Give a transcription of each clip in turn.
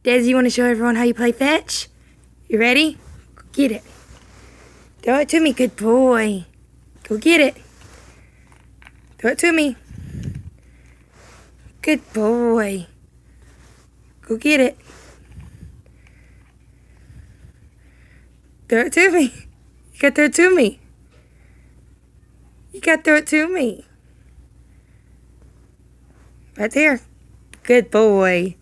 Desi, you want to show everyone how you play fetch? You ready? Go get it. Throw it to me. Good boy. Go get it. Throw it to me. Good boy. Go get it. Throw it to me. You got to throw it to me. You got to throw it to me. Right there. Good boy.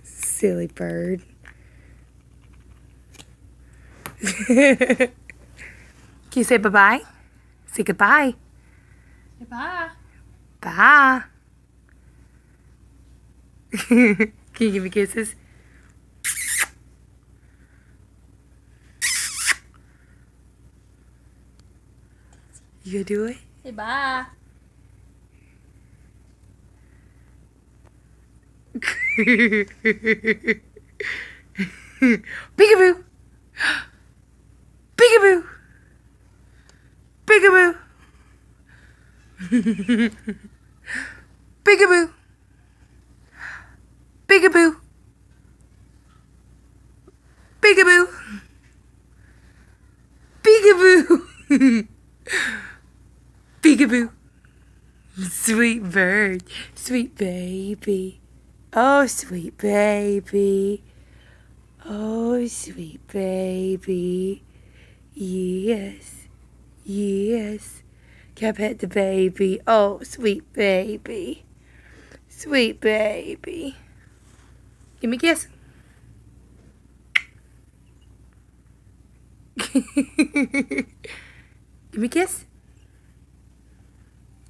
Silly bird. Can you say bye-bye? Say goodbye. Bye. Bye. Can you give me kisses? You gonna do it? Say bye. Peekaboo! Peekaboo! Peekaboo! Peekaboo! Peekaboo! Peekaboo! Peekaboo! Peekaboo! Sweet bird, sweet baby. Oh, sweet baby. Oh, sweet baby. Yes, yes. Can I pet the baby? Oh, sweet baby. Sweet baby. Give me a kiss. Give me a kiss.